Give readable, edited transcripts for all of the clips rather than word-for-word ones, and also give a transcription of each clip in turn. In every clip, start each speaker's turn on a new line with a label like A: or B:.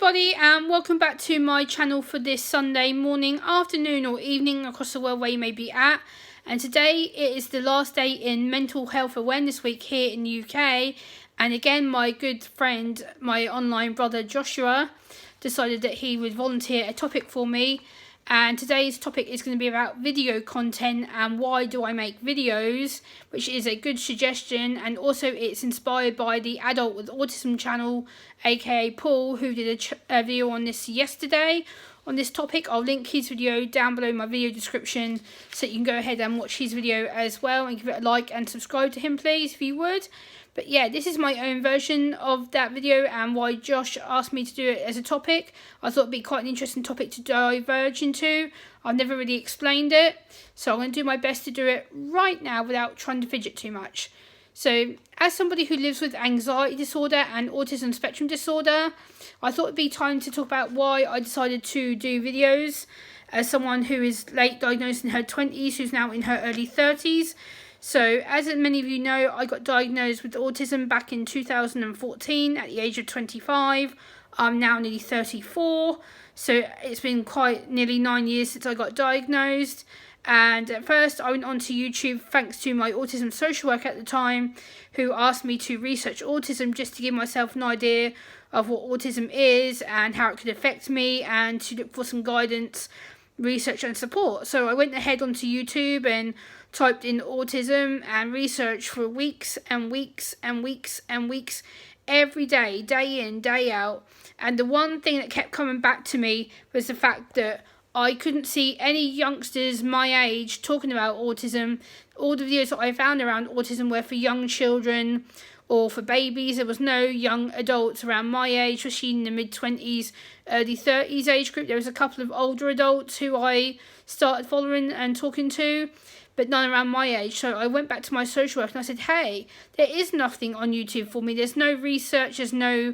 A: everybody, and welcome back to my channel for this Sunday morning, afternoon or evening across the world where you may be at. And today it is the last day in Mental Health Awareness Week here in the UK. And again, my good friend, my online brother Joshua, decided that he would volunteer a topic for me. And today's topic is going to be about video content and why do I make videos, which is a good suggestion. And also it's inspired by the Adult with Autism channel, aka Paul, who did a video on this yesterday on this topic. I'll link his video down below in my video description so you can go ahead and watch his video as well, and give it a like and subscribe to him please if you would. But yeah, this is my own version of that video and why Josh asked me to do it as a topic. I thought it'd be quite an interesting topic to diverge into. I've never really explained it, so I'm going to do my best to do it right now without trying to fidget too much. So, as somebody who lives with anxiety disorder and autism spectrum disorder, I thought it'd be time to talk about why I decided to do videos as someone who is late diagnosed in her 20s, who's now in her early 30s. So, as many of you know, I got diagnosed with autism back in 2014 at the age of 25. I'm now nearly 34, so it's been quite nearly 9 years since I got diagnosed. And at first I went onto YouTube thanks to my autism social worker at the time, who asked me to research autism just to give myself an idea of what autism is and how it could affect me, and to look for some guidance, research and support. So I went ahead onto YouTube and typed in autism and researched for weeks and weeks and weeks and weeks, every day, day in, day out. And the one thing that kept coming back to me was the fact that I couldn't see any youngsters my age talking about autism. All the videos that I found around autism were for young children or for babies. There was no young adults around my age, especially in the mid-20s, early 30s age group. There was a couple of older adults who I started following and talking to, but none around my age. So I went back to my social worker and I said, hey, there is nothing on YouTube for me. There's no research, there's no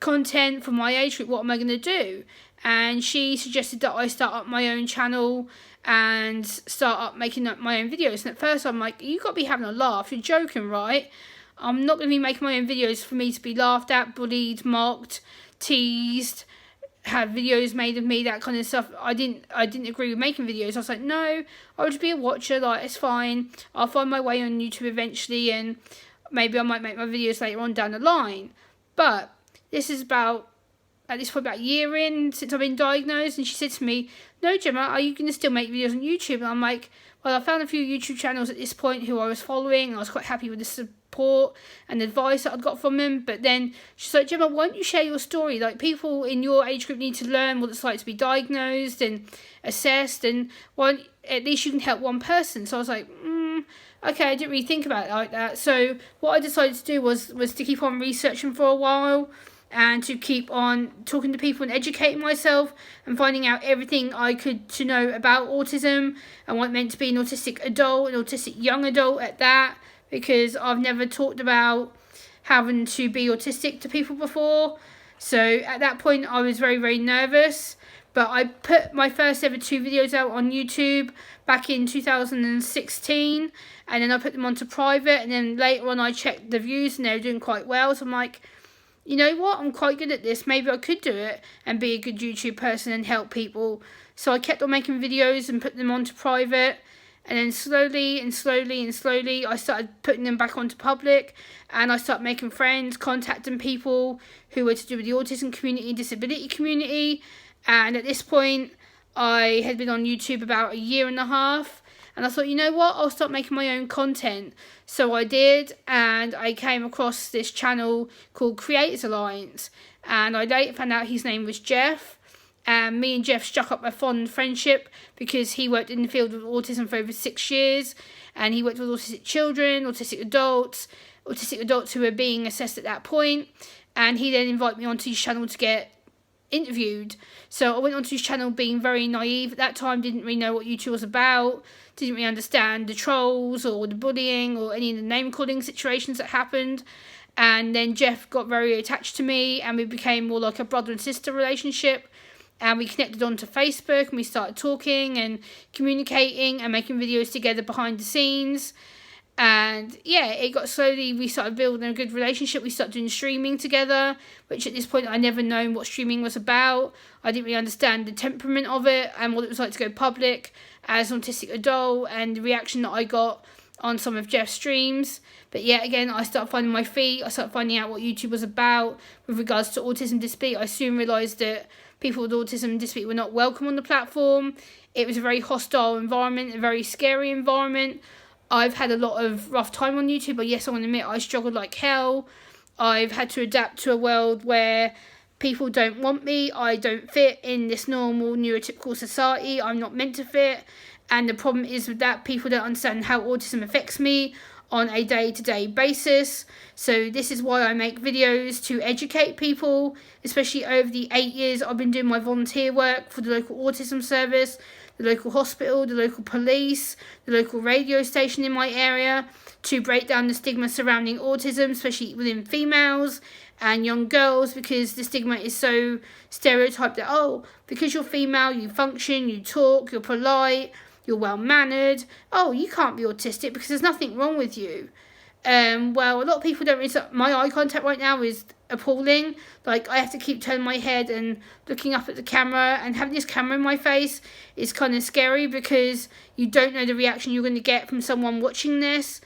A: content for my age group. What am I going to do? And she suggested that I start up my own channel and start up making up my own videos. And at first I'm like, you got to be having a laugh. You're joking, right? I'm not going to be making my own videos for me to be laughed at, bullied, mocked, teased, have videos made of me, that kind of stuff. I didn't agree with making videos. I was like, no, I would just be a watcher. Like, it's fine. I'll find my way on YouTube eventually, and maybe I might make my videos later on down the line. But this is about, at this point, about a year in since I've been diagnosed, and she said to me, no, Gemma, are you going to still make videos on YouTube? And I'm like, well, I found a few YouTube channels at this point who I was following, and I was quite happy with the support and advice that I'd got from them. But then she's like, Gemma, why don't you share your story? Like, people in your age group need to learn what it's like to be diagnosed and assessed, and at least you can help one person. So I was like, okay, I didn't really think about it like that. So what I decided to do was to keep on researching for a while, and to keep on talking to people and educating myself and finding out everything I could to know about autism and what it meant to be an autistic adult, an autistic young adult at that, because I've never talked about having to be autistic to people before. So at that point I was very, very nervous. But I put my first ever 2 videos out on YouTube back in 2016, and then I put them onto private, and then later on I checked the views and they were doing quite well. So I'm like, you know what, I'm quite good at this. Maybe I could do it and be a good YouTube person and help people. So I kept on making videos and put them onto private. And then slowly and slowly and slowly, I started putting them back onto public. And I started making friends, contacting people who were to do with the autism community, disability community. And at this point, I had been on YouTube about a year and a half. And I thought, you know what, I'll start making my own content. So I did, and I came across this channel called Creators Alliance. And I later found out his name was Jeff. And me and Jeff struck up a fond friendship because he worked in the field of autism for over 6 years. And he worked with autistic children, autistic adults who were being assessed at that point. And he then invited me onto his channel to get interviewed. So I went onto his channel being very naive at that time, didn't really know what YouTube was about, didn't really understand the trolls or the bullying or any of the name calling situations that happened. And then Jeff got very attached to me, and we became more like a brother and sister relationship, and we connected onto Facebook, and we started talking and communicating and making videos together behind the scenes. And yeah, it got slowly, we started building a good relationship. We started doing streaming together, which at this point I never known what streaming was about. I didn't really understand the temperament of it and what it was like to go public as an autistic adult, and the reaction that I got on some of Jeff's streams. But yeah, again, I started finding my feet. I started finding out what YouTube was about with regards to autism disability. I soon realised that people with autism and disability were not welcome on the platform. It was a very hostile environment, a very scary environment. I've had a lot of rough time on YouTube, but yes, I want to admit I struggled like hell. I've had to adapt to a world where people don't want me. I don't fit in this normal neurotypical society. I'm not meant to fit. And the problem is with that, people don't understand how autism affects me on a day-to-day basis. So this is why I make videos to educate people, especially over the 8 years I've been doing my volunteer work for the local autism service, the local hospital, the local police, the local radio station in my area, to break down the stigma surrounding autism, especially within females and young girls, because the stigma is so stereotyped that, oh, because you're female, you function, you talk, you're polite, you're well-mannered, oh, you can't be autistic because there's nothing wrong with you. Well, a lot of people don't really... My eye contact right now is appalling. Like, I have to keep turning my head and looking up at the camera, and having this camera in my face is kind of scary because you don't know the reaction you're going to get from someone watching this.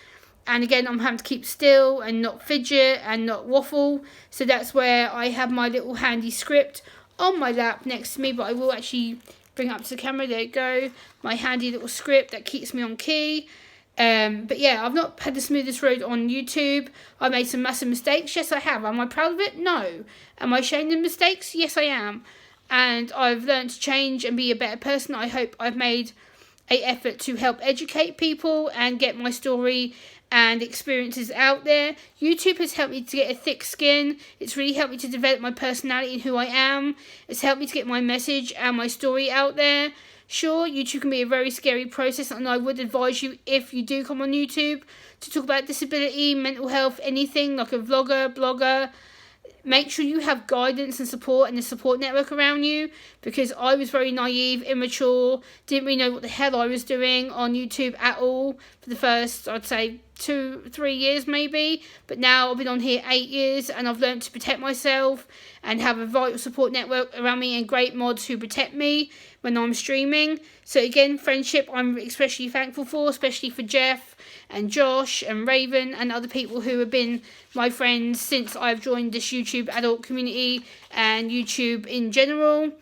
A: And again, I'm having to keep still and not fidget and not waffle. So that's where I have my little handy script on my lap next to me, but I will actually bring it up to the camera. There you go. My handy little script that keeps me on key. But yeah, I've not had the smoothest road on YouTube. I made some massive mistakes. Yes, I have. Am I proud of it? No. Am I ashamed of mistakes? Yes, I am. And I've learned to change and be a better person. I hope I've made an effort to help educate people and get my story and experiences out there. YouTube has helped me to get a thick skin. It's really helped me to develop my personality and who I am. It's helped me to get my message and my story out there. Sure, YouTube can be a very scary process, and I would advise you, if you do come on YouTube, to talk about disability, mental health, anything, like a vlogger, blogger. Make sure you have guidance and support and a support network around you, because I was very naive, immature, didn't really know what the hell I was doing on YouTube at all for the first, I'd say, 2-3 years maybe. But now I've been on here 8 years, and I've learned to protect myself and have a vital support network around me and great mods who protect me when I'm streaming. So again, friendship I'm especially thankful for, especially for Jeff and Josh and Raven and other people who have been my friends since I've joined this YouTube adult community and YouTube in general.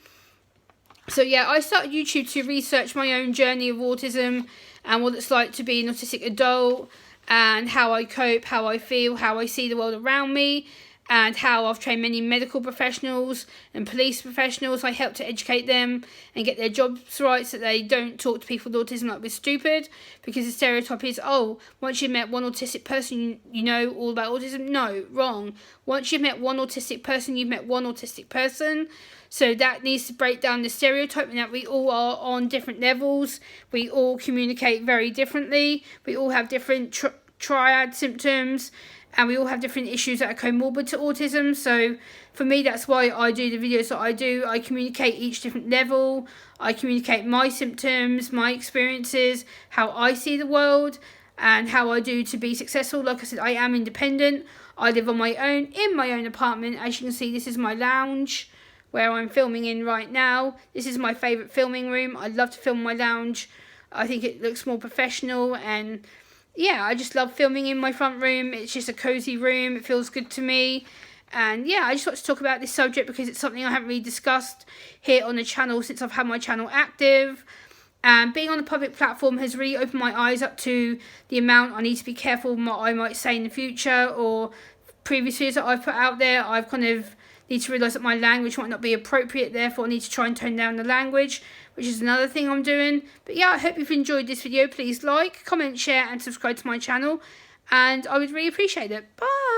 A: So yeah, I started YouTube to research my own journey of autism and what it's like to be an autistic adult, and how I cope, how I feel, how I see the world around me, and how I've trained many medical professionals and police professionals. I help to educate them and get their jobs right so they don't talk to people with autism like we're stupid, because the stereotype is, oh, once you've met one autistic person, you know all about autism. No, wrong. Once you've met one autistic person, you've met one autistic person. So that needs to break down the stereotype, and that we all are on different levels. We all communicate very differently. We all have different triad symptoms, and we all have different issues that are comorbid to autism. So for me, that's why I do the videos that I do. I communicate each different level. I communicate my symptoms, my experiences, how I see the world, and how I do to be successful. Like I said, I am independent. I live on my own, in my own apartment. As you can see, this is my lounge where I'm filming in right now. This is my favourite filming room. I love to film my lounge. I think it looks more professional, and yeah, I just love filming in my front room. It's just a cozy room. It feels good to me. And yeah, I just want to talk about this subject because it's something I haven't really discussed here on the channel since I've had my channel active. And being on a public platform has really opened my eyes up to the amount I need to be careful what I might say in the future, or previous videos that I've put out there. I've kind of need to realise that my language might not be appropriate, therefore I need to try and tone down the language, which is another thing I'm doing. But yeah, I hope you've enjoyed this video. Please like, comment, share and subscribe to my channel, and I would really appreciate it. Bye!